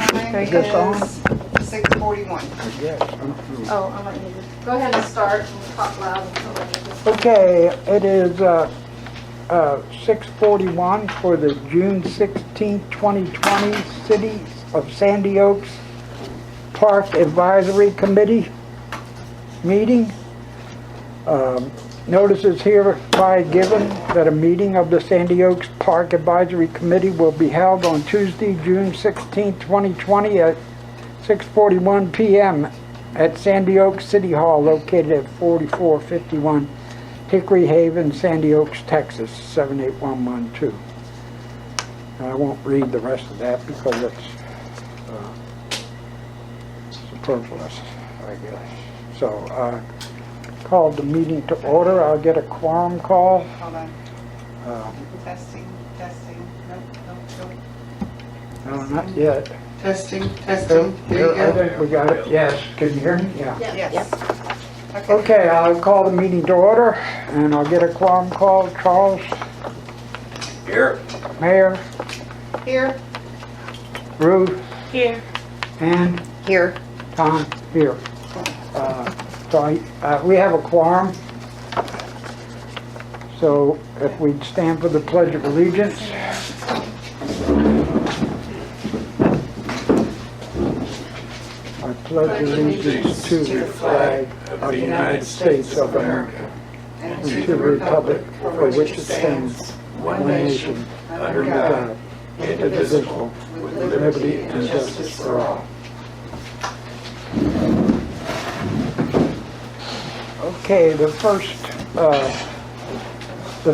Time Is this on? is 6:41. Yes. Oh, I'm letting you just, go ahead and start and talk loud until I get this. Okay, it is 6:41 for the June 16, 2020 City of Sandy Oaks Park Advisory Committee meeting. Notice is hereby given that a meeting of the Sandy Oaks Park Advisory Committee will be held on Tuesday, June 16, 2020 at 6:41 p.m. at Sandy Oaks City Hall located at 4451 Hickory Haven, Sandy Oaks, Texas, 78112. I won't read the rest of that because it's superfluous, I guess. So, called the meeting to order. I'll get a quorum call. Hold on. Uh, Testing. Nope. no, not yet. Testing. I think we got it. Yes. Can you hear me? Yeah. Yes. Okay, I'll call the meeting to order, and I'll get a quorum call. Charles? Here. Mayor? Here. Ruth? Here. Ann? Here. Tom? Here. We have a quorum. So if we'd stand for the Pledge of Allegiance. I pledge allegiance to the flag of the United States of America and to the republic for which it stands, one nation, under God, indivisible, with liberty and justice for all. Okay, the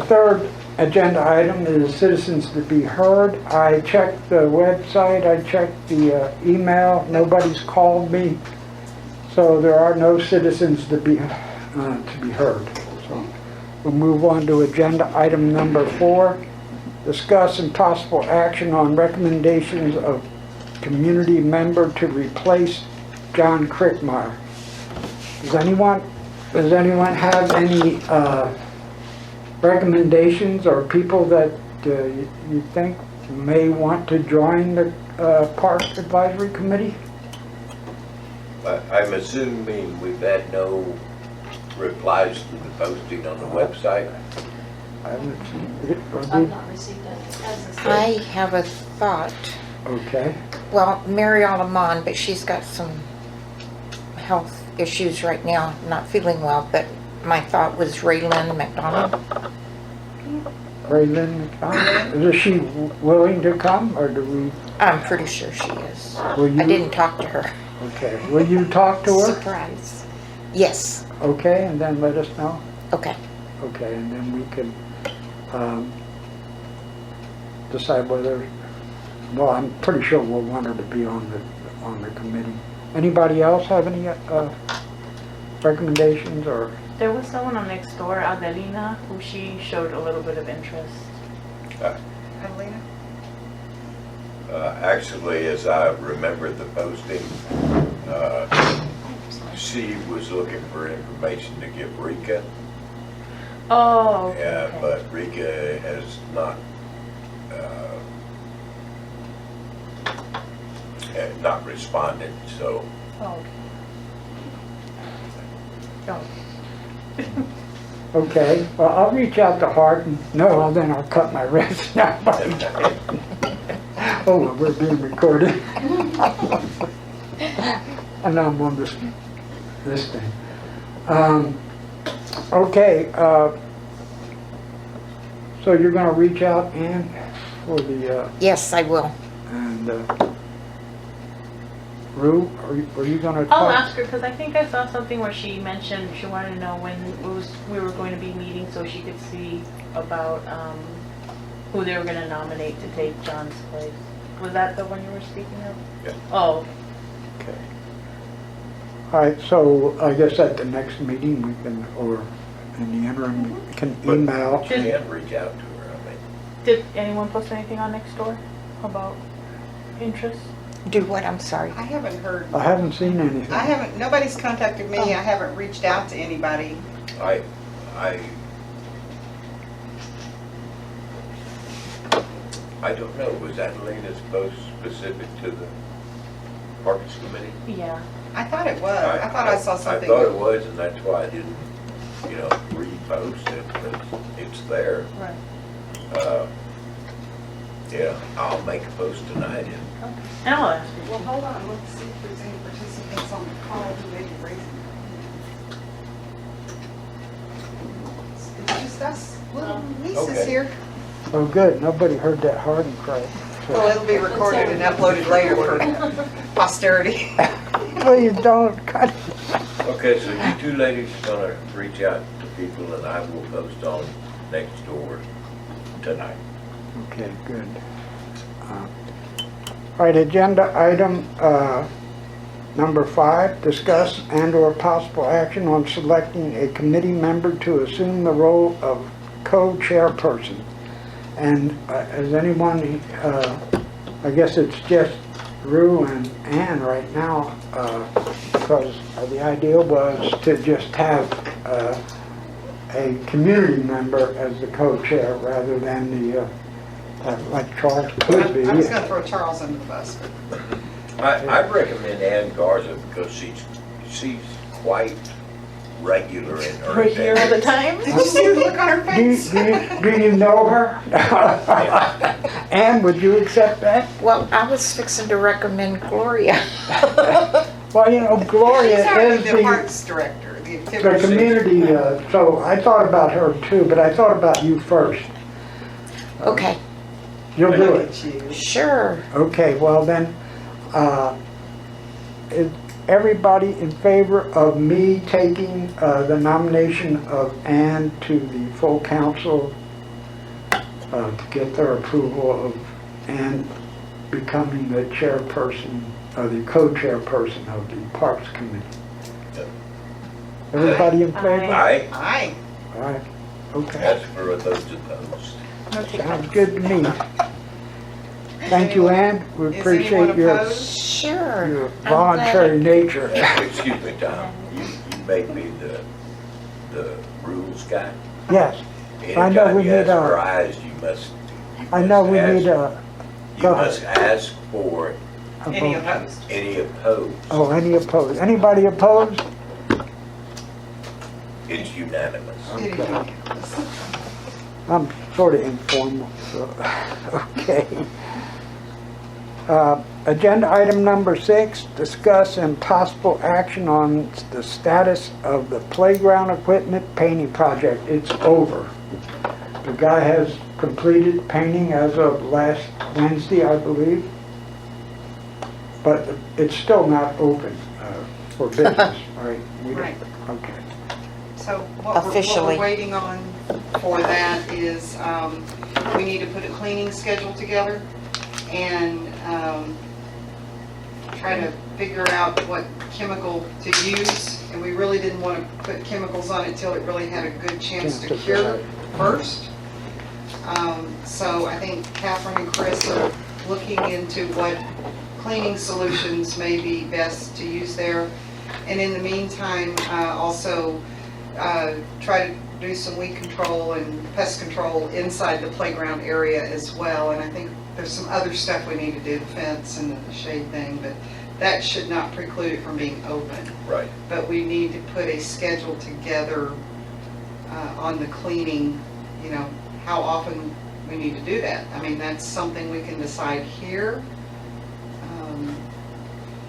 third agenda item is citizens to be heard. I checked the website, I checked the email, nobody's called me, so there are no citizens to be heard. So we'll move on to agenda item number 4, discuss and possible action on recommendations of community member to replace John Crickmeyer. Does anyone have any recommendations or people that you think may want to join the Park Advisory Committee? I'm assuming we've had no replies to the posting on the website. I haven't seen it. Or I've did- not received that. As a- I have a thought. Okay, Well, Mary Alamon, but she's got some health issues right now, not feeling well, but my thought was Raylyn McDonald. Raylyn McDonald, is she willing to come or do we? I'm pretty sure she is. Will you? I didn't talk to her. Okay, will you talk to her? Surprise. Yes. Okay, and then let us know? Okay. Okay, and then we can decide whether, well, I'm pretty sure we'll want her to be on the committee. Anybody else have any recommendations or? There was someone on Nextdoor, Adelina, who she showed a little bit of interest. Adelina? Actually, as I remember the posting, she was looking for information to give Rika, Oh, okay. but Rika has not responded, so. Oh, okay. Okay, well, I'll reach out to Hart no, well, then I'll cut my wrist now. Oh, well, we're being recorded. And I'm on this thing. Okay, so you're gonna reach out, Ann, for the, Yes, I will. and, Rue, are you gonna talk? I'll ask her, because I think I saw something where she mentioned she wanted to know when we were going to be meeting so she could see about who they were going to nominate to take John's place. Was that the one you were speaking of? Yeah. Oh, Okay. All right, so I guess at the next meeting we can, or in the interim, we can But- email. You can reach out to her, I mean. did anyone post anything on Nextdoor about interest? Do what? I'm sorry. I haven't heard. I haven't seen anything. Nobody's contacted me. I haven't reached out to anybody. I don't know, was Adelina's post specific to the Parks Committee? Yeah. I thought it was. I thought I saw something. I thought it was, and that's why I didn't, repost it, but it's there. Right. Yeah, I'll make a post tonight and And I'll ask Well, you. hold on, let's see if there's any participants on the call who may be raising their hand. It's just us little nieces Okay. here. Oh, good, nobody heard that Harden cry. Well, it'll be recorded and uploaded later for posterity. Please don't cut. Okay, so you two ladies are gonna reach out to people and I will post on next door tonight. Okay, good. All right, agenda item number 5, discuss and/or possible action on selecting a committee member to assume the role of co-chairperson. And as anyone, I guess it's just Rue and Ann right now, because the idea was to just have a community member as the co-chair rather than the, like Charles could be. I was gonna throw Charles under the bus. I'd recommend Ann Garza because she's quite regular in her. Right here all the time? Did you see the look on her Do you, face? do you know her? Ann, would you accept that? Well, I was fixing to recommend Gloria. Well, Gloria She's already is the the parks director, the the activities. community, so I thought about her too, but I thought about you first. Okay, You'll do Look it. at you. sure. Okay, well then, is everybody in favor of me taking the nomination of Ann to the full council to get their approval of Ann becoming the chairperson, the co-chairperson of the Parks Committee? Everybody in favor? Aye, Aye. All right, okay. as for those opposed. Sounds good to me. Thank you, Ann. We Is appreciate anyone your opposed? Sure. your I'm glad voluntary nature. Excuse me, Tom, you made me the rules guy. Yes, I know we Anytime you need ask a- for ayes, you must. I know we ask- need a, You go must ask for Any vote. opposed? any opposed. Oh, any opposed? Anybody opposed? It's unanimous. Did he? Okay. I'm sort of informal, so, okay. Agenda item number 6, discuss and possible action on the status of the playground equipment painting project. It's over. The guy has completed painting as of last Wednesday, I believe. But it's still not open for business, right? We don't- Right. Okay. So what Officially. we're waiting on for that is, we need to put a cleaning schedule together and try to figure out what chemical to use. And we really didn't want to put chemicals on it till it really had a good chance to cure first. So I think Catherine and Chris are looking into what cleaning solutions may be best to use there. And in the meantime, also try to do some weed control and pest control inside the playground area as well. And I think there's some other stuff we need to do, the fence and the shade thing, but that should not preclude it from being open. Right. But we need to put a schedule together on the cleaning, how often we need to do that. I mean, that's something we can decide here.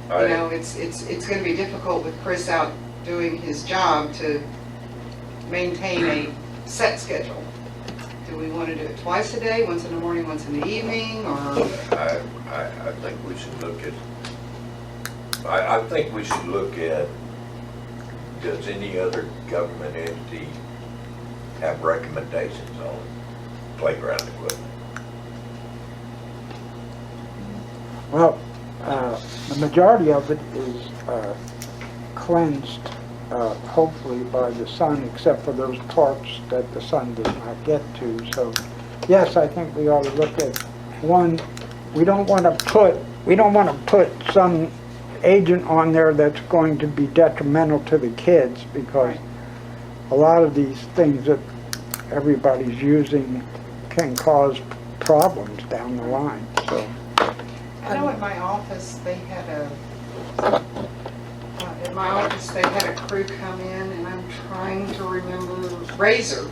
It's going to be difficult with Chris out doing his job to maintain a set schedule. Do we want to do it twice a day, once in the morning, once in the evening, or? I think we should look at, I think we should look at, does any other government entity have recommendations on playground equipment? Well, the majority of it is cleansed, hopefully by the sun, except for those parts that the sun does not get to. So, yes, I think we ought to look at one. We don't want to put some agent on there that's going to be detrimental to the kids, because a lot of these things that everybody's using can cause problems down the line. So. I know at my office, they had At my office, they had a crew come in, and I'm trying to remember, Razor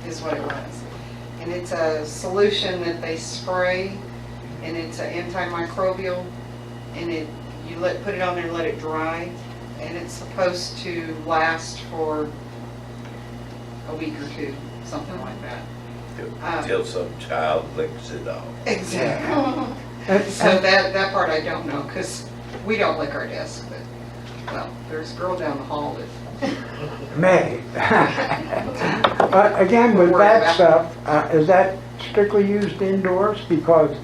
is what it was. And it's a solution that they spray, and it's an antimicrobial, and you put it on there and let it dry, and it's supposed to last for a week or two, something like that. Till some child licks it off. Exactly. And- So that part I don't know, because we don't lick our desk, but, well, there's a girl down the hall that, May. But again, with that stuff, is that strictly used indoors? Because,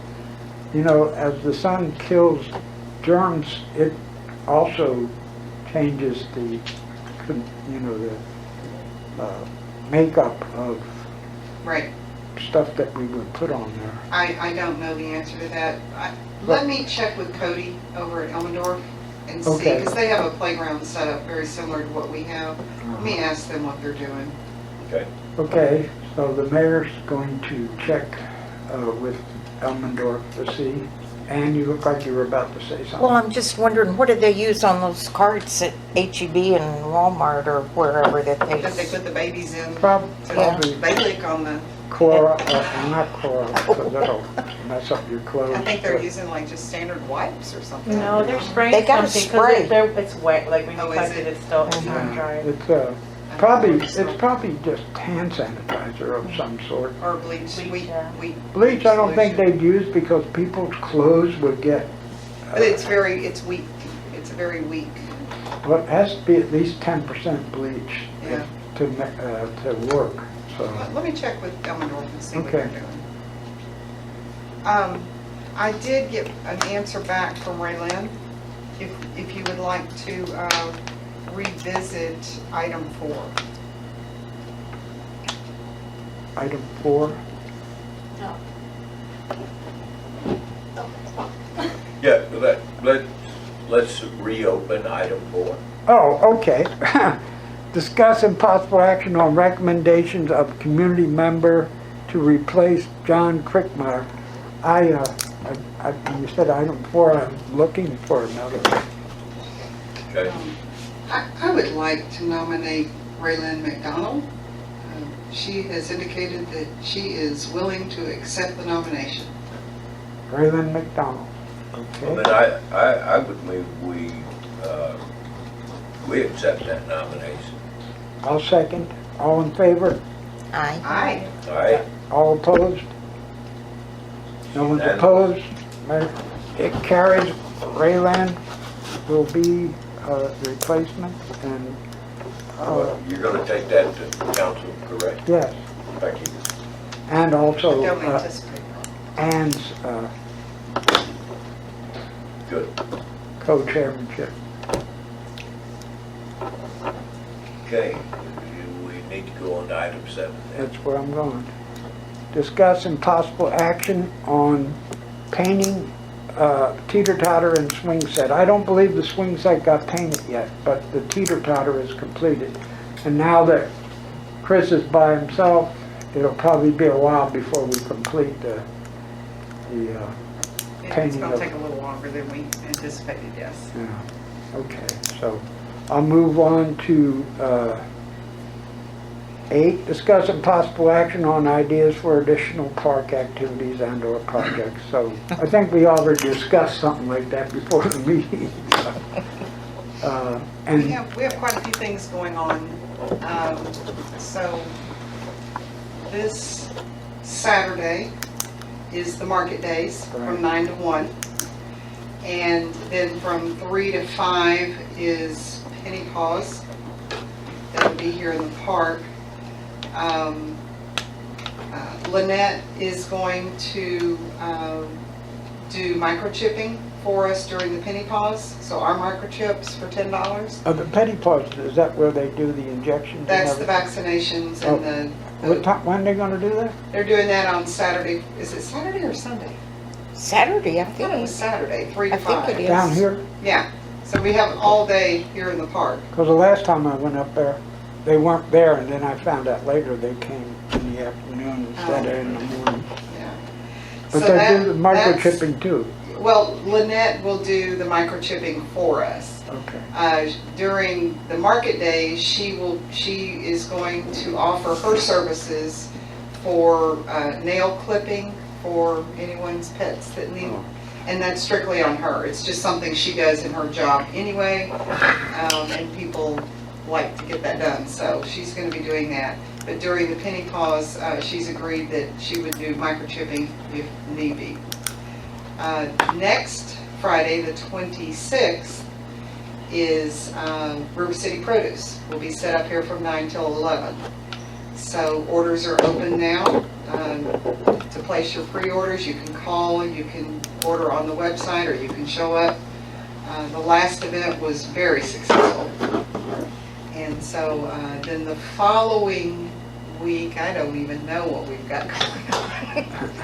you know, as the sun kills germs, it also changes the, you know, the makeup of right, stuff that we would put on there. I don't know the answer to that. Let me check with Cody over at Elmendorf and see, Okay. because they have a playground set up very similar to what we have. Let me ask them what they're doing. Okay? Okay, so the mayor's going to check with Elmendorf to see. Ann, you look like you were about to say something. Well, I'm just wondering, what do they use on those carts at HEB and Walmart or wherever that That they they? put the babies in, Probably they lick on the, Clorox, not Clorox, because that'll mess up your clothes. I think they're using like just standard wipes or something. No, they're spraying They gotta something, spray. because it's wet, like when you Oh, is touch it? it, it's still, it's not Yeah, dry. It's probably just hand sanitizer of some sort. Or bleach, Bleach, yeah. Bleach, I don't think solution. they'd use because people's clothes would get, But it's weak. It's very weak. well, it has to be at least 10% bleach Yeah. to work, so. Let me check with Elmendorf and see what they're Okay. doing. I did get an answer back from Raylene, if you would like to revisit item 4. Item 4, Yeah, let's reopen item 4. oh, okay. Discuss impossible action on recommendations of community member to replace John Crickmeyer. You said item 4, I'm looking for another. Okay? I would like to nominate Raylene McDonald. She has indicated that she is willing to accept the nomination. Raylan McDonald, Well, okay? then I would move we accept that nomination. I'll second. All in favor? Aye. Aye. All right? All opposed? No one's And- opposed? It carries. Raylan will be the replacement, and, You're going to take that to council, correct? yes, Thank you. and also Don't anticipate. Ann's Good. co-chairmanship. Okay, we need to go on to item 7 then. That's where I'm going. Discuss impossible action on painting teeter-totter and swing set. I don't believe the swing set got painted yet, but the teeter-totter is completed. And now that Chris is by himself, it'll probably be a while before we complete the It's painting going to of. take a little longer than we anticipated, yes. Yeah, okay, so I'll move on to 8, discuss impossible action on ideas for additional park activities and/or projects. So I think we already discussed something like that before the meeting. We And, have quite a few things going on. So this Saturday is the market days Right. from 9 to 1. And then from 3 to 5 is Penny Paws. That'll be here in the park. Lynette is going to do microchipping for us during the Penny Paws. So our microchips for $10. the Petty Paws, is that where they do the injections? and That's the everything? vaccinations Oh. and What time, when are they gonna do that? they're doing that on Saturday. Is it Saturday or Sunday? Saturday, I I thought it was think. Saturday, 3 to I think 5. it is. Down here? Yeah, so we have all day here in the park. Because the last time I went up there, they weren't there, and then I found out later they came in the afternoon instead of in the morning. Yeah. But So they that- do the that's- microchipping too. Well, Lynette will do the microchipping for us. Okay. During the market days, she is going to offer her services for nail clipping for anyone's pets that need, Oh. and that's strictly on her. It's just something she does in her job anyway, and people like to get that done, so she's going to be doing that. But during the penny pause, she's agreed that she would do microchipping if need be. Next Friday, the 26th, is River City Produce. We'll be set up here from 9 till 11. So orders are open now. To place your pre-orders, you can call, you can order on the website, or you can show up. The last event was very successful. And so then the following week, I don't even know what we've got going on.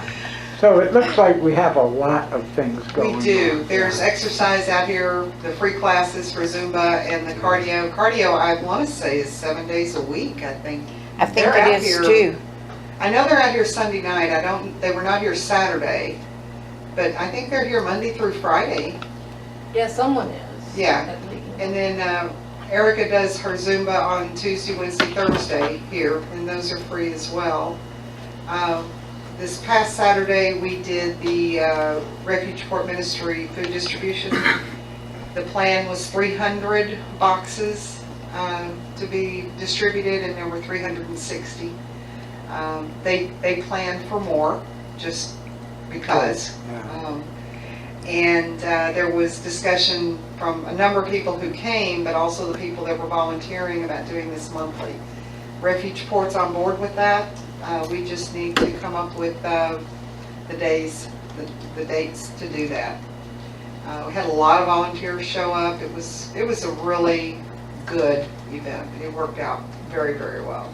So it looks like we have a lot of things going on. We do. There's exercise out here, the free classes for Zumba and the cardio. Cardio, I want to say, is 7 days a week, I think. I think They're out it is here. too. I know they're out here Sunday night. They were not here Saturday, but I think they're here Monday through Friday. Yeah, someone is. Yeah. At least. And then Erica does her Zumba on Tuesday, Wednesday, Thursday here, and those are free as well. This past Saturday, we did the Refuge Port Ministry food distribution. The plan was 300 boxes to be distributed, and there were 360. They planned for more, just because. Yeah. And there was discussion from a number of people who came, but also the people that were volunteering about doing this monthly. Refuge Port's on board with that. We just need to come up with the dates to do that. We had a lot of volunteers show up. It was a really good event. It worked out very, very well.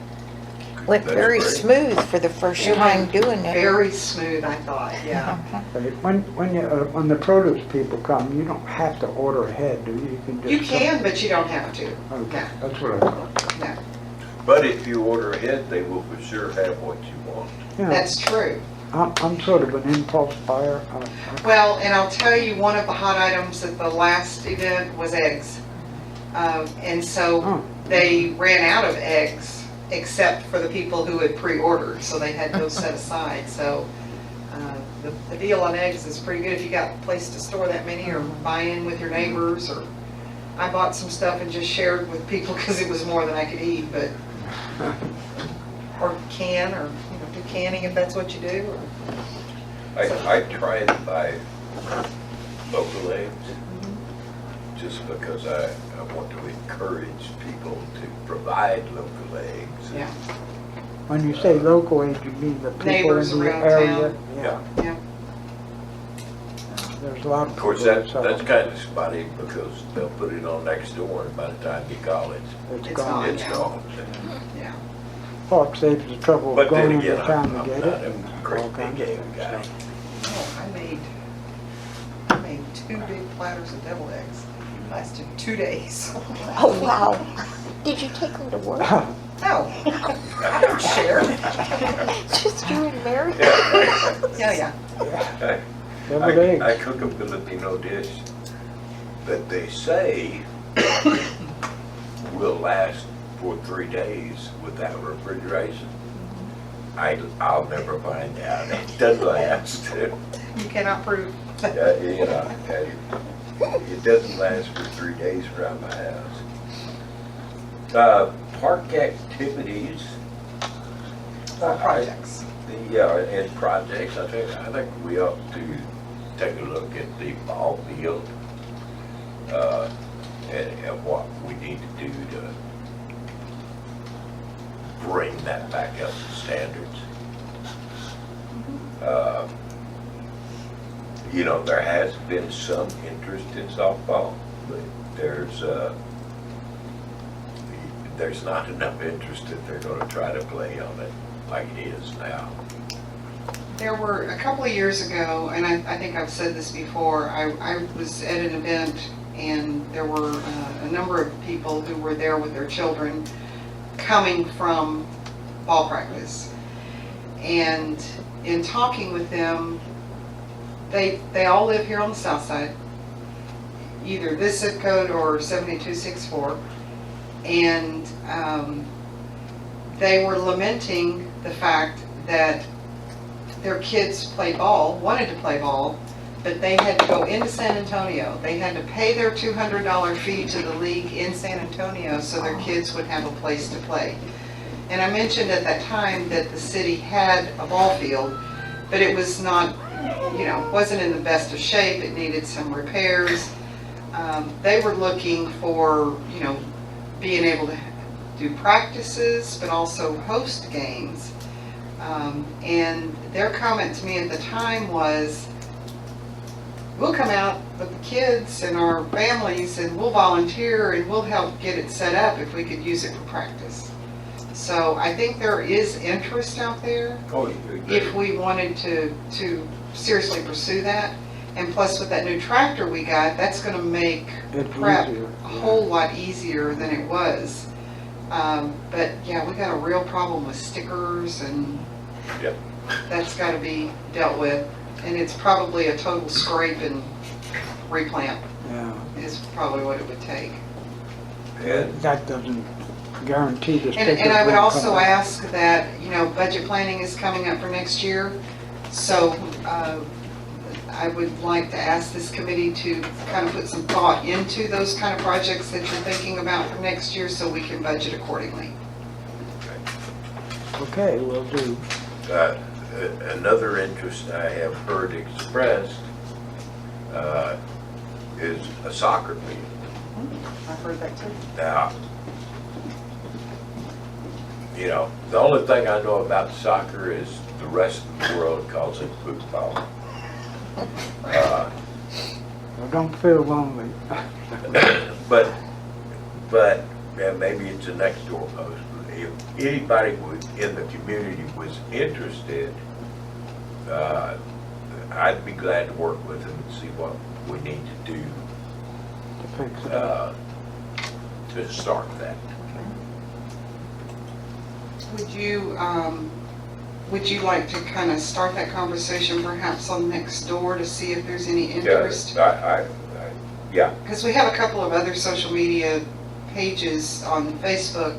Went That's very great. smooth for the first It time went doing it. Very smooth, I thought, yeah. Right. When the produce people come, you don't have to order ahead, do you? You can just. You can, but you don't have to. Okay, No, that's what I thought. no. But if you order ahead, they will for sure have what you want. Yeah, That's true. I'm sort of an impulse buyer. Well, and I'll tell you, one of the hot items at the last event was eggs. And so Oh. they ran out of eggs, except for the people who had pre-ordered, so they had those set aside. So the deal on eggs is pretty good if you got a place to store that many, or buy in with your neighbors, or I bought some stuff and just shared with people because it was more than I could eat, but, or can, or, do canning if that's what you do. or- I try to buy local eggs, just because I want to encourage people to provide local eggs. Yeah, When you say local aid, you mean the people in Neighbors the around area? town. Yeah. yeah. There's a lot of. Of course, people that's sell kind of spotty, because they'll put it on next door, and by the time you call it, It's It's gone. gone. it's gone. Yeah. Well, it saves the trouble But of then going into again, town I'm to not get a it. and great all big kinds of egg things, guy. so. Oh, I made 2 big platters of deviled eggs. Lasted 2 days. Oh, wow. Did you take them to work? No, I don't share. Just you and Mary? Yeah. Deviled eggs. I cook a Filipino dish that they say will last for 3 days without refrigeration. I'll never find out. It doesn't last. You cannot prove. It doesn't last for 3 days around my house. Park activities. Projects. And projects, I think we ought to take a look at the ball field, and what we need to do to bring that back up to standards. There has been some interest in softball, but there's not enough interest that they're gonna try to play on it like it is now. There were, a couple of years ago, and I think I've said this before, I was at an event, and there were a number of people who were there with their children coming from ball practice. And in talking with them, they all live here on the south side, either this zip code or 7264. And they were lamenting the fact that their kids play ball, wanted to play ball, but they had to go into San Antonio. They had to pay their $200 fee to the league in San Antonio so their kids would have a place to play. And I mentioned at that time that the city had a ball field, but it was not, wasn't in the best of shape. It needed some repairs. They were looking for, being able to do practices, but also host games. And their comment to me at the time was, we'll come out with the kids and our families and we'll volunteer and we'll help get it set up if we could use it for practice. So I think there is interest out there Oh, if we wanted to seriously pursue that. And plus with that new tractor we got, that's gonna make It's prep easier, a yeah. whole lot easier than it was. But yeah, we got a real problem with stickers and Yep. that's gotta be dealt with. And it's probably a total scrape and replant Yeah, is probably what it would take. And that doesn't guarantee the stickers And I would won't also come back. ask that, budget planning is coming up for next year. So I would like to ask this committee to kind of put some thought into those kind of projects that you're thinking about for next year so we can budget accordingly. Okay, will do. another interest I have heard expressed is a soccer field. I've heard that too. Now, the only thing I know about soccer is the rest of the world calls it football. Well, don't feel lonely. But yeah, maybe it's a next door post. If anybody in the community was interested, I'd be glad to work with them and see what we need to do To fix it up. to start that. Would you like to kind of start that conversation perhaps on next door to see if there's any interest? Yeah, Because we have a couple of other social media pages on Facebook.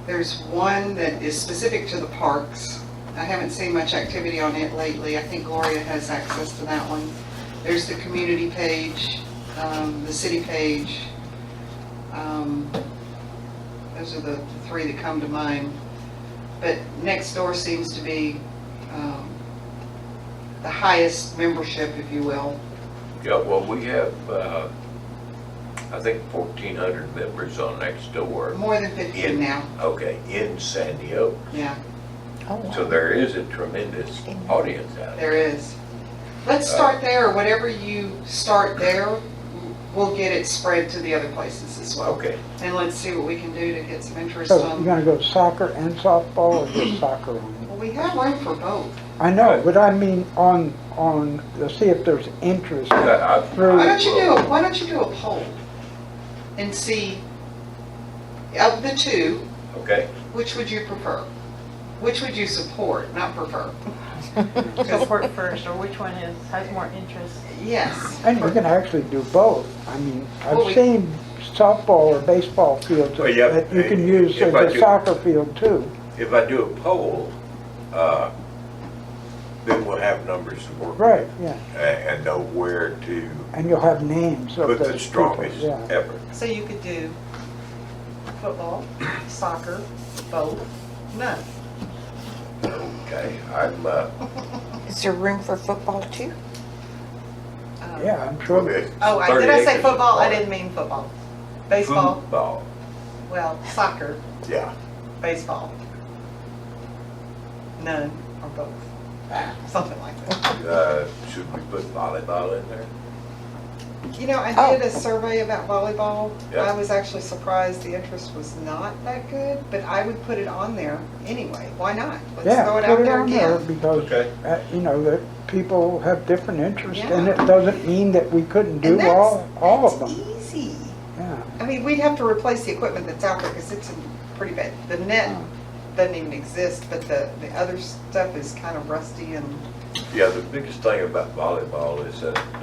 There's one that is specific to the parks. I haven't seen much activity on it lately. I think Gloria has access to that one. There's the community page, the city page. Those are the three that come to mind. But Nextdoor seems to be the highest membership, if you will. yeah, well, we have, I think 1,400 members on Nextdoor. More than 15 now, Okay, in San Diego. yeah, Oh, wow. So there is a tremendous audience out there. there is. Let's start there, whatever you start there, we'll get it spread to the other places as well. Okay, And let's see what we can do to get some interest So you're on. gonna go soccer and softball or just soccer only? Well, we have room for both. I know, but I mean on, to see if there's interest through. Why don't you do a poll and see, of the two, okay. which would you prefer? Which would you support, not prefer? Support first, or which one has more interest? Yes. And you can actually do both. I mean, Well, I've seen softball or baseball fields Well, yeah, that you can use if as I a do- soccer field too. If I do a poll, then we'll have numbers to work with. Right, yeah. And know where to And you'll have names of put those the people, strongest yeah. effort. So you could do football, soccer, both, none. Okay, I'm, Is there room for football too? Yeah, I'm sure. Oh, did I say football? I didn't mean football. Baseball, Football, well, soccer, yeah. baseball. None or both. Something like that. Should we put volleyball in there? I did a survey about volleyball. Yeah. I was actually surprised the interest was not that good, but I would put it on there anyway. Why not? Let's Yeah, throw it put out it there on there again. because, Okay. that people have different interests and Yeah. it doesn't mean that we couldn't do And all of that's them. easy. Yeah. I mean, we'd have to replace the equipment that's out there because it's in pretty bad. The net doesn't even exist, but the other stuff is kind of rusty and Yeah, the biggest thing about volleyball is that